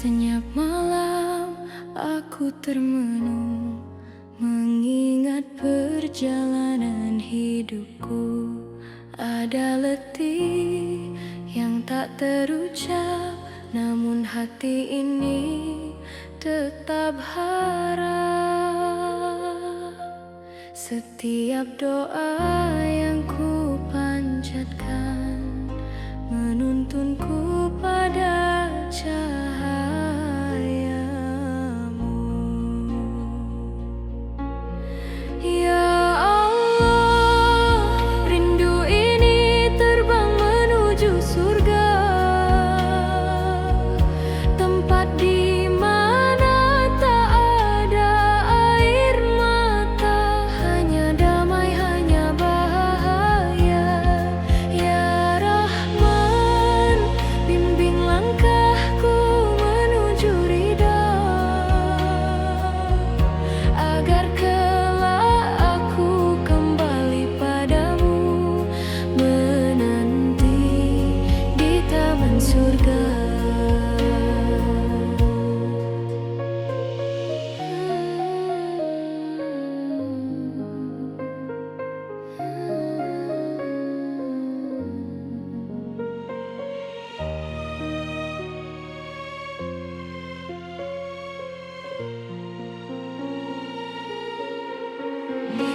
Senyap malam aku termenung, mengingat perjalanan hidupku. Ada letih yang tak terucap, namun hati ini tetap harap. Setiap doa yang ku panjatkan menuntunku pada cahayamu. Ya Allah, rindu ini terbang menuju surga, tempat di mana tak ada air mata, hanya damai, hanya bahagia. Ya Rahman, bimbing langkahku menuju ridha, agar kelak aku kembali padamu, menanti di taman surga.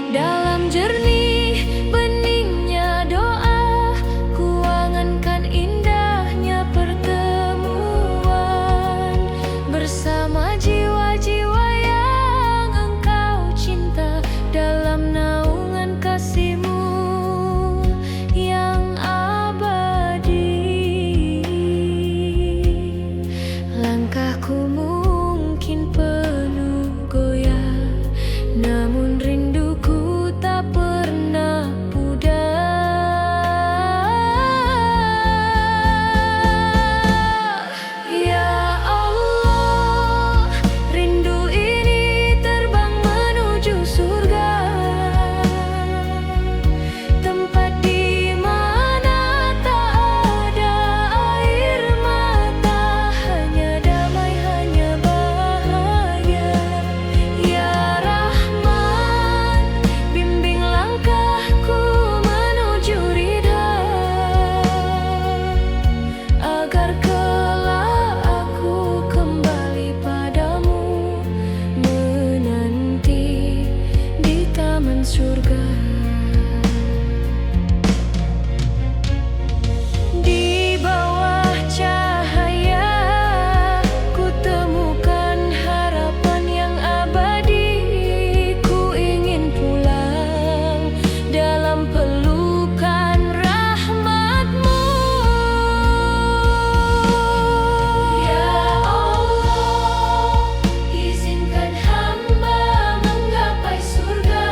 Dalam jernih beningnya doa, ku angankan indahnya pertemuan bersama jiwa-jiwa yang engkau cinta, dalam naungan kasih-Mu yang abadi. Langkahku mungkin penuh goyah, namun rinduku tak pernah pudar. Ya Allah, rindu ini terbang menuju surga, tempat di mana tak ada air mata, hanya damai, hanya bahagia. Ya Rahman, bimbing langkahku menuju ridha, agar kelak aku kembali padamu, menanti di taman surga. Di bawah cahaya ku temukan harapan yang abadi. Ku ingin pulang dalam pelukan rahmat-Mu. Ya Allah, izinkan hamba menggapai surga,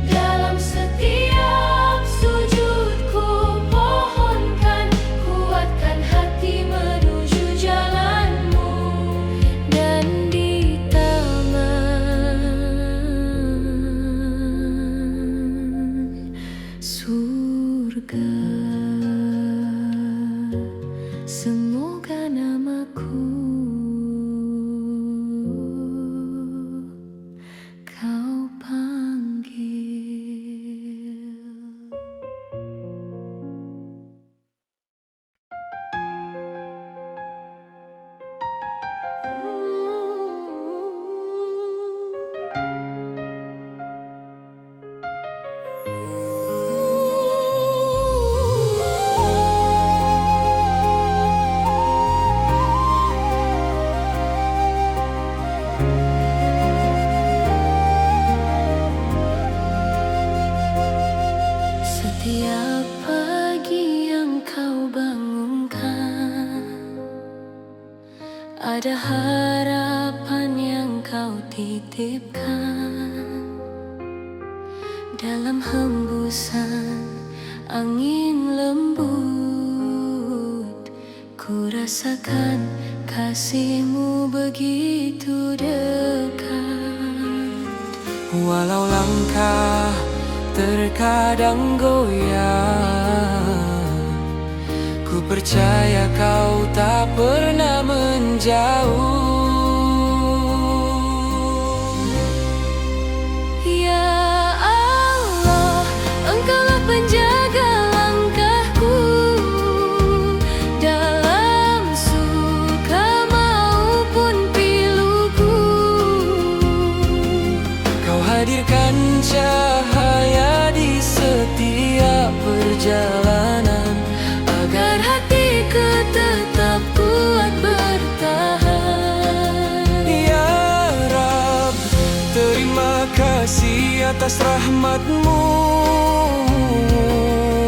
dalam setiap sujudku pohonkan, kuatkan hati menuju jalan-Mu, dan di taman surga semoga namaku kau panggil. Setiap pagi yang kau bangunkan, ada harapan yang kau titipkan. Dalam hembusan angin lembut, ku rasakan kasih-Mu begitu dekat. Walau langkah terkadang goyah, ku percaya kau tak pernah menjauh. Ya Allah, Engkaulah penjaga langkahku dalam suka maupun piluku. Kau hadirkan cahaya di setiap perjalanan, Agar hatiku tetap kuat bertahan. Ya Rab, terima kasih atas rahmat-Mu,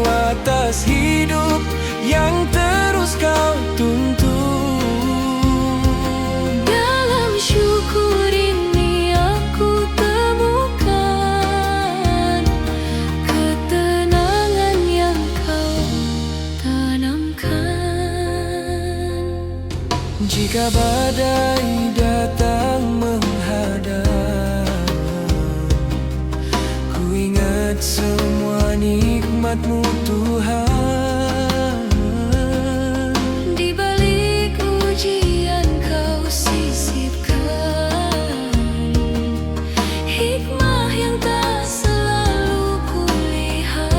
atas hidup yang terus Kau tuntun. Dalam syukur ini aku temukan ketenangan yang Kau tanamkan. Jika badai datang menghadang, ku ingat semua nikmat-Mu Tuhan. Di balik ujian Kau sisipkan hikmah yang tak selalu kulihat.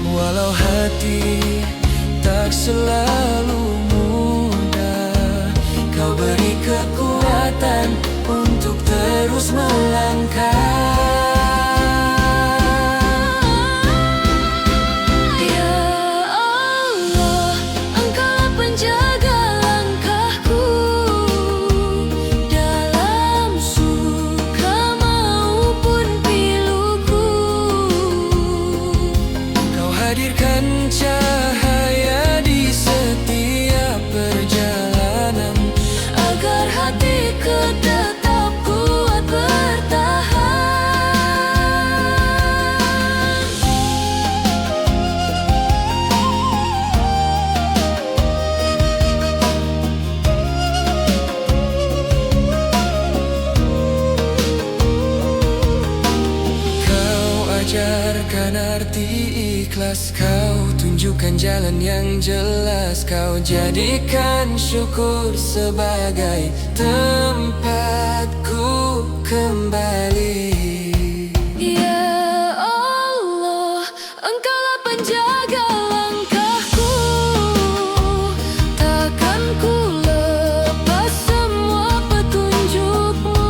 Walau hati tak selalu mudah, Kau beri kekuatan untuk terus melangkah. Ya Allah, Engkaulah penjaga langkahku dalam suka maupun piluku. Kau hadirkan cahaya di setiap perjalanan, Agar hatiku tetap kuat bertahan. Kau ajarkan arti ikhlas, Kau tunjukkan jalan yang jelas, Kau jadikan syukur sebagai tempatku kembali. Ya Allah, Engkaulah penjaga langkahku, takkan ku lepas semua petunjuk-Mu.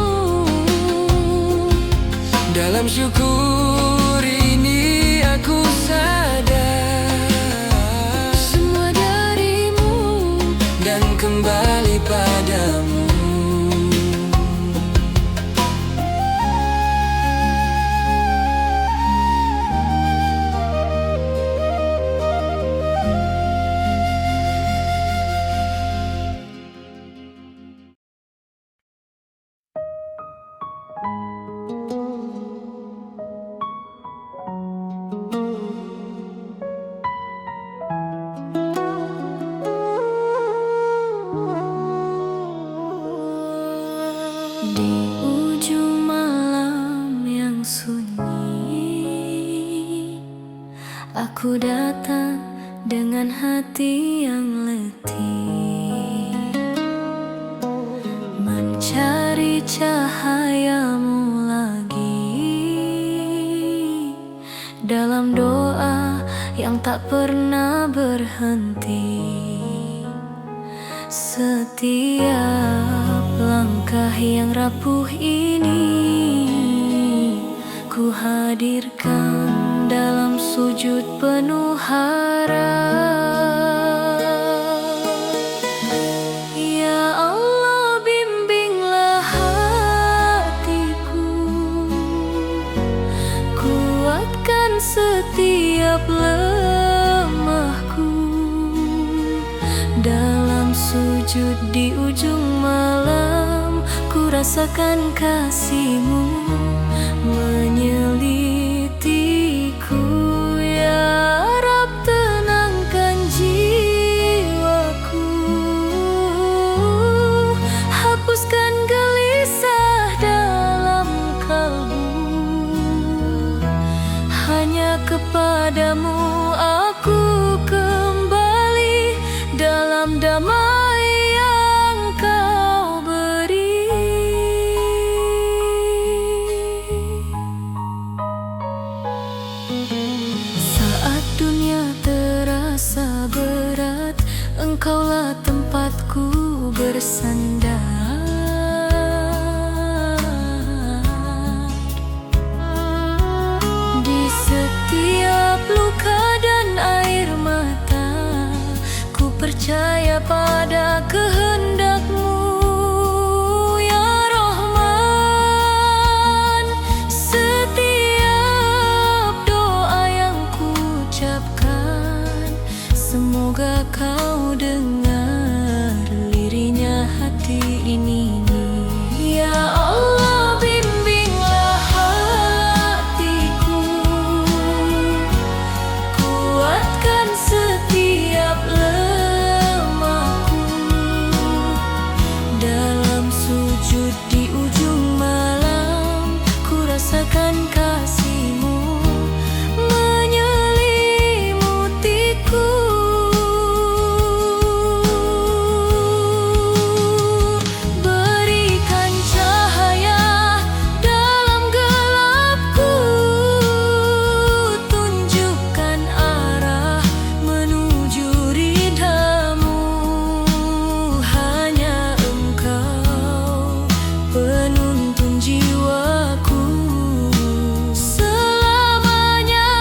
Dalam syukur ini aku sadar Semua dari-Mu dan kembali padamu. Di ujung malam yang sunyi, aku datang dengan hati yang letih, mencari cahaya-Mu lagi dalam doa yang tak pernah berhenti. Setiap langkah yang rapuh ini ku hadirkan dalam sujud penuh harap. Ya Allah, bimbinglah hatiku, kuatkan setiap lemahku. Dalam sujud di ujung malam, ku rasakan kasih-Mu menyelitiku. Ya Rab, tenangkan jiwaku, hapuskan gelisah dalam kalbu. Hanya kepadamu aku percaya pada kehendak-Mu, ya Rahman. Setiap doa yang ku ucapkan, semoga Kau dengar lirihnya hati ini. Ya Allah, bimbinglah hatiku, kuatkan setiap lemahku. Dalam sujud di ujung malam, ku rasakan kasih-Mu menyelimutiku. Berikan cahaya dalam gelapku, tunjukkan arah menuju ridha-Mu. Hanya Engkau penuntun jiwaku, selamanya,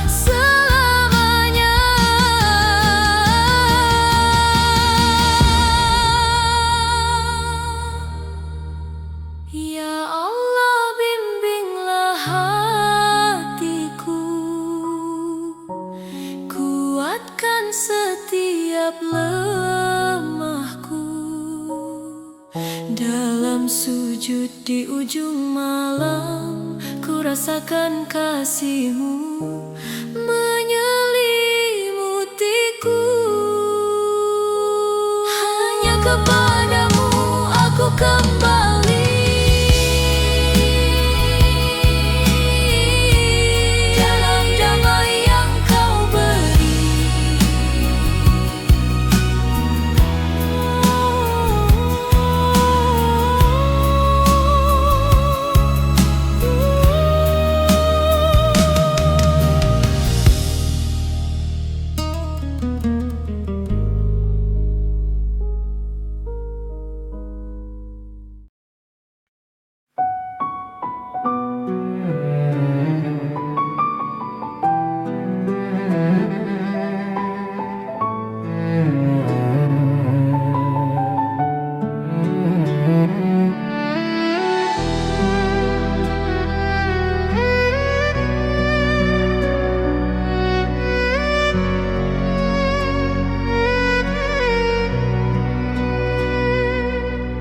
selamanya. Ya Allah, bimbinglah hatiku, kuatkan setiap lemahku. Dalam sujud di ujung malam, ku rasakan kasih-Mu menyelimutiku. Hanya kepadamu aku kembali, dalam damai yang Kau beri.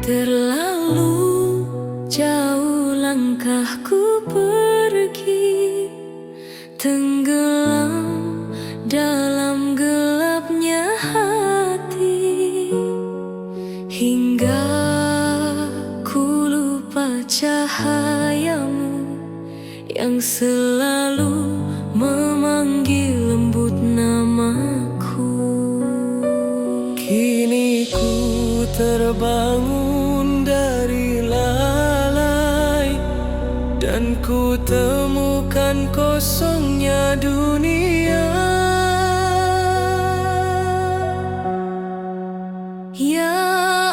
Terlalu jauh langkahku pergi, tenggelam dalam gelapnya hati, hingga ku lupa cahaya-Mu yang selalu memanggil lembut namaku. Kini ku terbangun dari lalai, dan ku temukan kosongnya dunia. Ya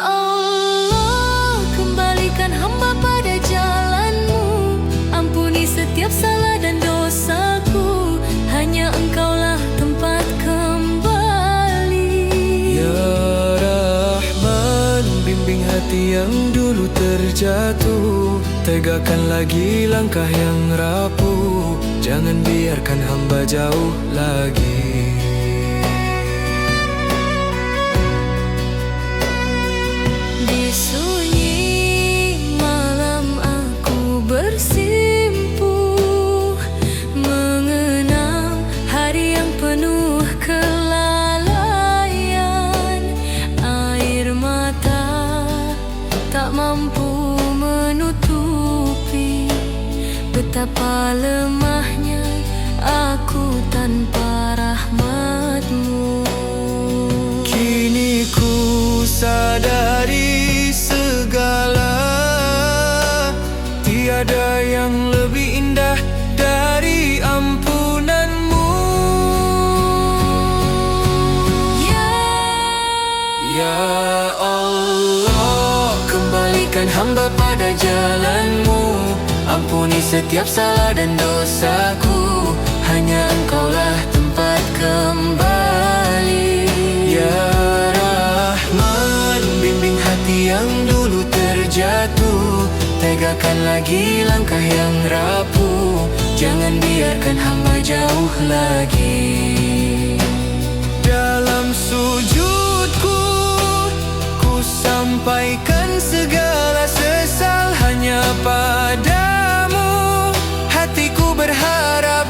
Allah, kembalikan hamba pada jalan-Mu, ampuni setiap salah dan dosaku. Hanya Engkaulah tempat kembali. Ya Rahman, bimbing hati yang dulu terjatuh, tegakkan lagi langkah yang rapuh, jangan biarkan hamba jauh lagi. Di sunyi malam aku bersimpuh, mengenang hari yang penuh kelalaian. Air mata tak mampu menutupi betapa lemahnya aku tanpa rahmat-Mu. Kini ku sadari segala, tiada yang lebih indah dari ampunan-Mu. Ya Allah, kembalikan hamba pada jalan-Mu, ampuni setiap salah dan dosaku. Hanya Engkaulah tempat kembali. jatuh. Tegakkan lagi langkah yang rapuh, jangan biarkan hamba jauh lagi. Dalam sujudku, ku sampaikan segala sesal hanya padamu. Hatiku berharap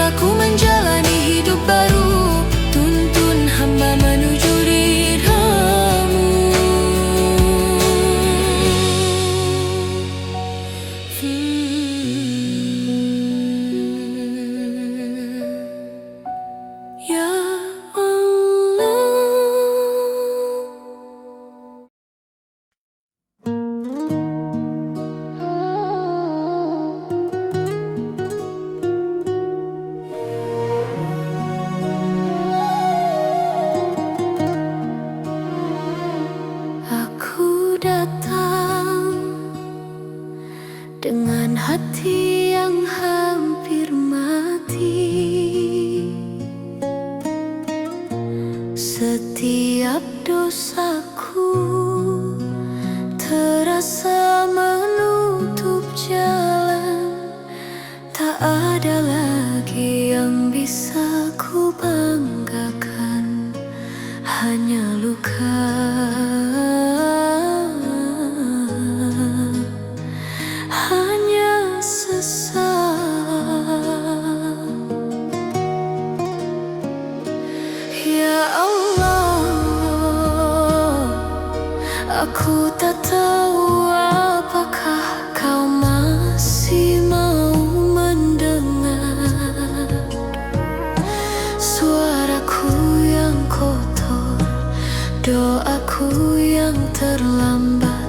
aku menjalani hidup baru, tuntun hamba menuju ridhamu. Ya Allah. Datang dengan hati yang hampir mati. Setiap dosaku terasa menutup jalan. Tak ada lagi yang bisa ku banggakan, hanya luka. Aku tak tahu apakah kau masih mau mendengar suaraku yang kotor, doaku yang terlambat.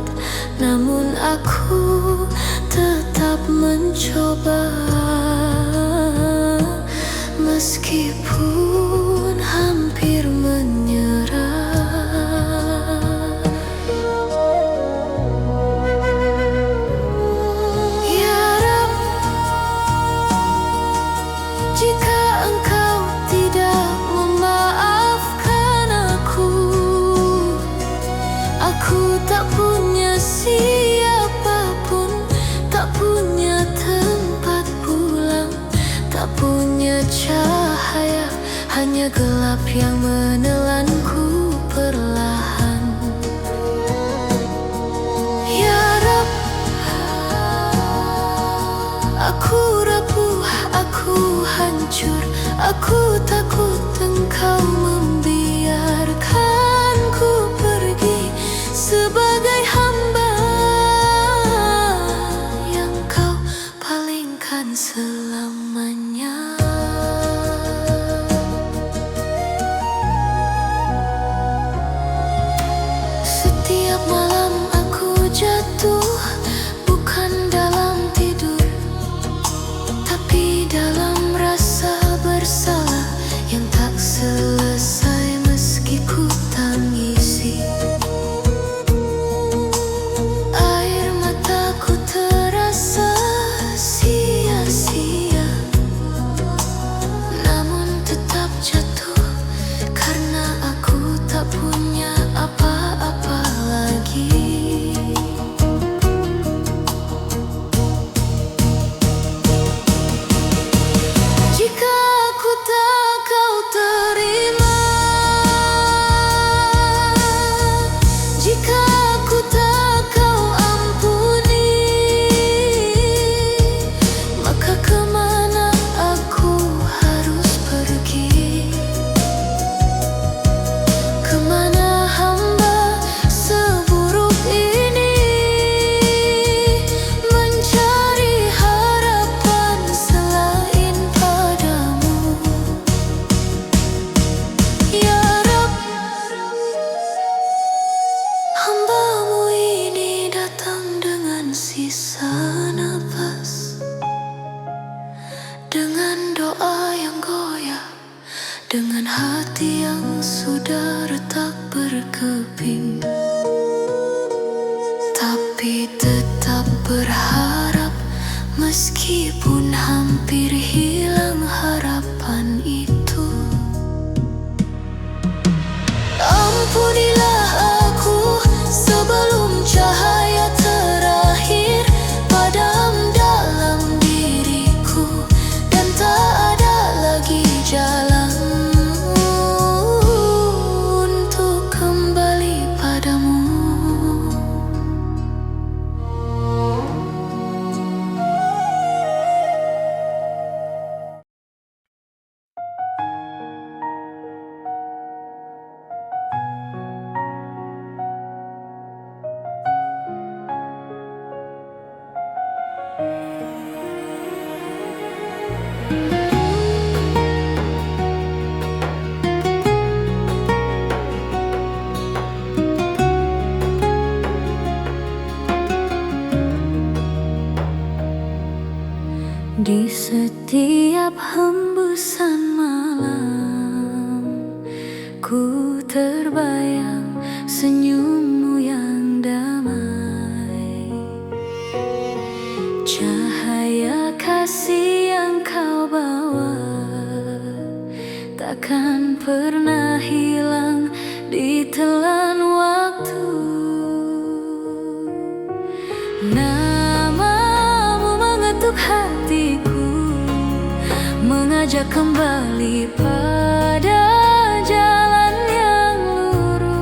Namun aku tetap mencoba, meskipun hampir menyerah. Jika engkau tidak memaafkan aku tak punya siapapun, tak punya tempat pulang, tak punya cahaya, hanya gelap yang menelanku perlahan. Ya Rab, aku rapuh, aku hancur, aku takut engkau membiarkanku pergi sebagai hamba yang kau palingkan selamanya. Setiap malam aku jatuh, bukan dalam tidur, tapi dalam rasa bersalah yang tak selesai meski ku tangisi. Air mataku terasa sia-sia, namun tetap jatuh karena aku tak punya apa-apa lagi. Jika aku tak kau terima, dengan hati yang sudah retak berkeping, tapi tetap berharap meskipun hampir hilang harapan itu. Ampunilah aku sebelum cahaya terakhir padam dalam diriku, dan tak ada lagi jalan untuk kembali padamu. Di setiap hembusan malam, ku terbayang senyummu yang damai. Cahaya kasih yang kau bawa takkan pernah hilang di telan waktu. Namamu mengetuk hatiku, mengajak kembali pada jalan yang lurus.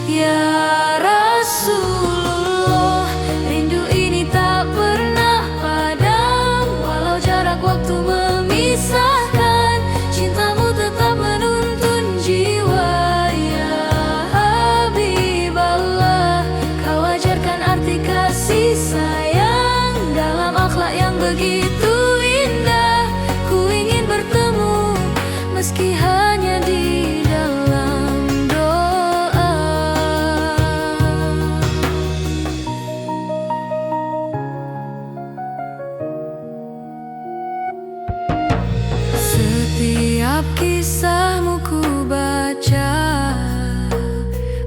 Ya Rasulullah, rindu ini tak pernah padam, walau jarak waktu memisahkan, cintamu tetap menuntun jiwa. Ya Habiballah, kau ajarkan arti kasih sayang dalam akhlak yang begitu indah. Ku ingin bertemu meski hanya di dalam doa. Setiap kisahmu ku baca,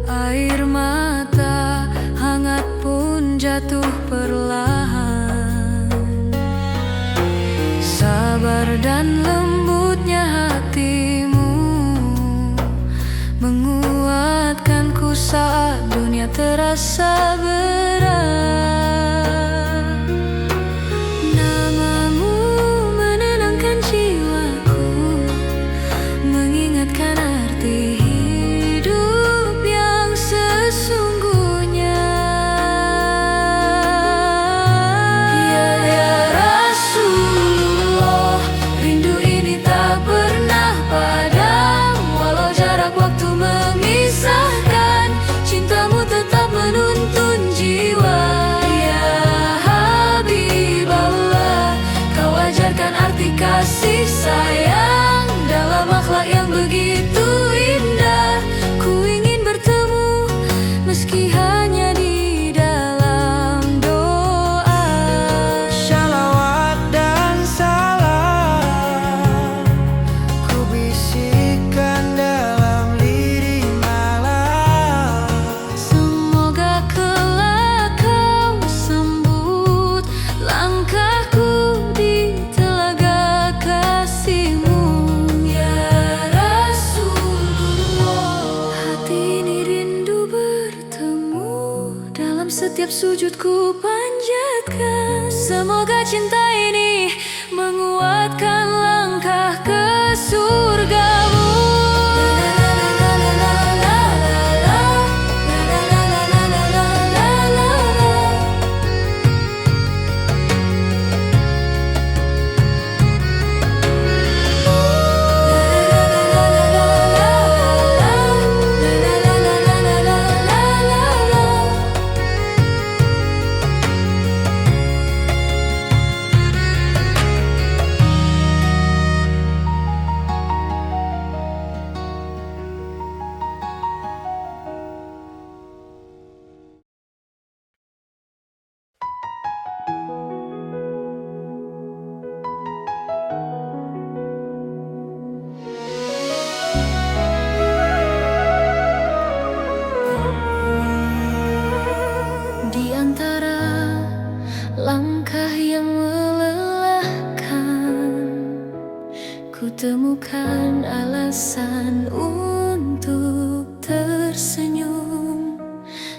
air mata hangat pun jatuh perlahan. Sabar dan lembutnya hatimu menguatkanku saat dunia terasa berat. Namamu menenangkan jiwaku, mengingatkan arti hidup yang sesungguhnya. Ya Rasulullah, rindu ini tak pernah padam, walau jarak waktu memisahkan, cintamu tetap menuntun jiwa. Ya Habiballah, kau ajarkan arti kasih sayang dalam akhlak yang begitu indah. Ku ingin bertemu meski hanya di dalam doa. Shalawat dan salam ku bisikkan dalam lirih malam. Semoga kelak kau sambut langkahku di telaga kasih-Mu. Ya Rasulullah, hati ini rindu bertemu, dalam setiap sujudku panjatkan. Semoga cinta ini menguatkan langkah ke surga-Mu. ku temukan alasan untuk tersenyum.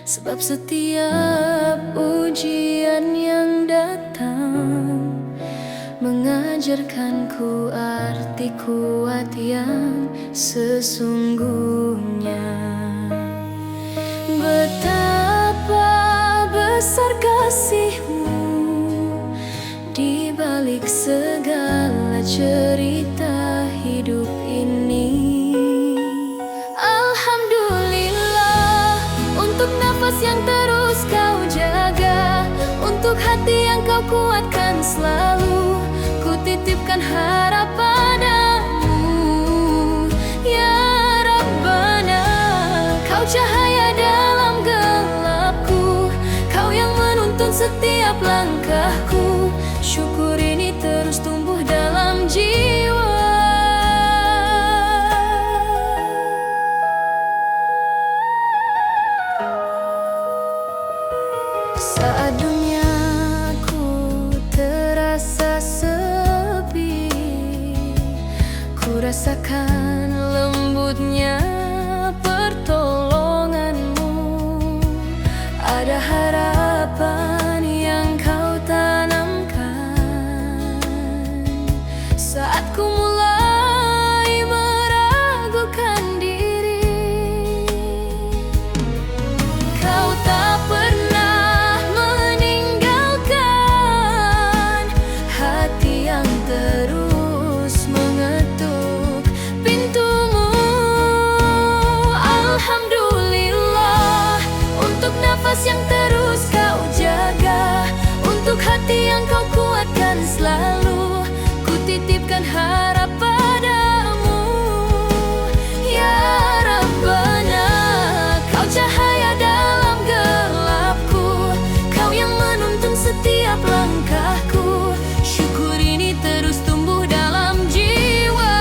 Sebab setiap ujian yang datang mengajarkanku arti kuat yang sesungguhnya. Betapa besar kasih-Mu di balik segala cerita hidup ini. Alhamdulillah untuk nafas yang terus Kau jaga, untuk hati yang Kau kuatkan selalu. Ku titipkan harap padamu, ya Rabbana. Kau cahaya dalam gelapku, Kau yang menuntun setiap langkahku. Syukur ini terus tumbuh dalam jiwa. Saat duniaku terasa sepi, ku rasakan lembutnya pertolongan-Mu. Ada harapan yang Kau tanamkan saat ku mulai meragukan diri. Kau tak pernah meninggalkan hati yang terus mengetuk pintu-Mu. Alhamdulillah untuk nafas yang terus Kau jaga, untuk hati yang Kau kuatkan selalu. Ku titipkan harap padamu, ya Rabbana. Kau cahaya dalam gelapku, Kau yang menuntun setiap langkahku. Syukur ini terus tumbuh dalam jiwa.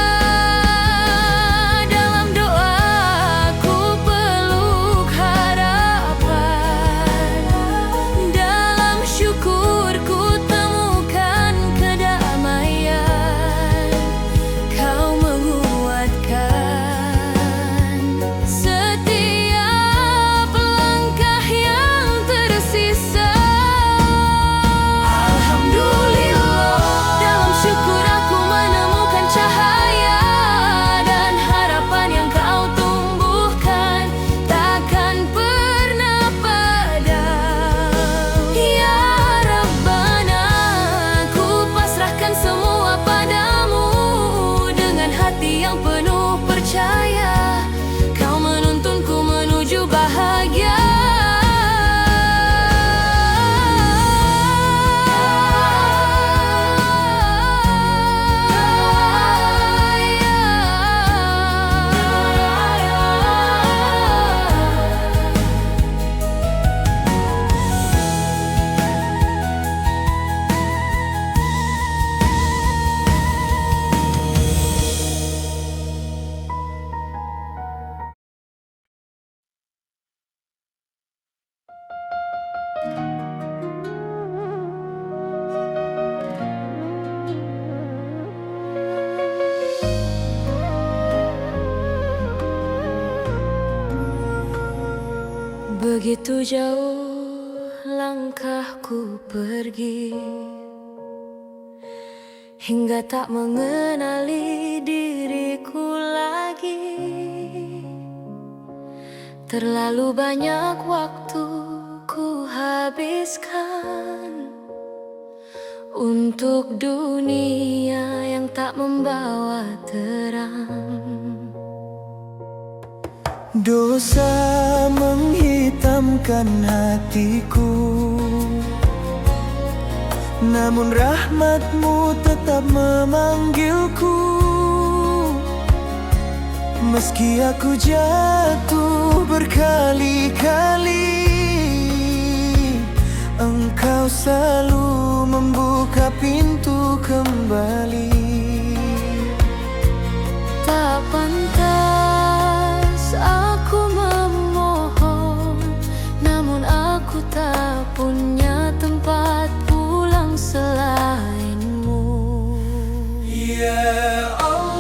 Dalam doaku peluk harapan, dalam syukurku temukan kedamaian. Kau menguatkan setiap langkah yang tersisa. Alhamdulillah, dalam syukur aku menemukan cahaya, dan harapan yang Kau tumbuhkan takkan pernah padam. Ya Rabbana, ku pasrahkan semua padamu. Dengan hati yang penuh percaya, Kau menuntunku menuju bahagia. Begitu jauh langkahku pergi, hingga tak mengenali diriku lagi. Terlalu banyak waktu ku habiskan untuk dunia yang tak membawa terang. Dosa menghitamkan hatiku, namun rahmat-Mu tetap memanggilku. Meski aku jatuh berkali-kali, Engkau selalu membuka pintu kembali. Tak pantas aku memohon, namun aku tak punya tempat pulang selain-Mu. Ya Allah,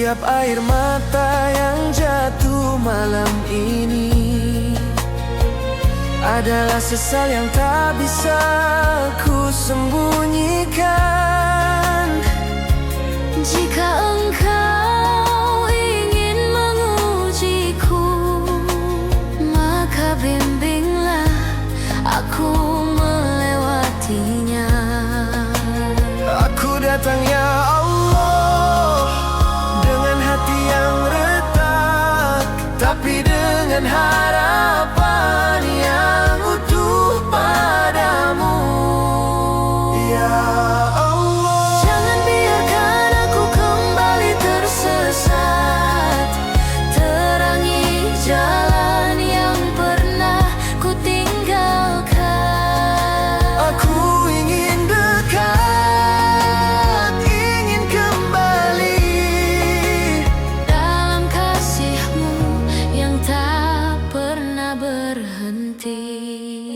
Setiap air mata yang jatuh malam ini adalah sesal yang tak bisa ku sembunyikan. Jika engkau ingin mengujiku, maka bimbinglah aku melewatinya. Aku datang ya Allah dengan hati yang retak, tapi dengan harapan yang utuh padamu. Ya Allah, Jangan biarkan aku kembali tersesat. Terangi jalan yang pernah ku tinggalkan. aku ingin dekat, ingin kembali Dalam kasih-Mu yang tak pernah berhenti.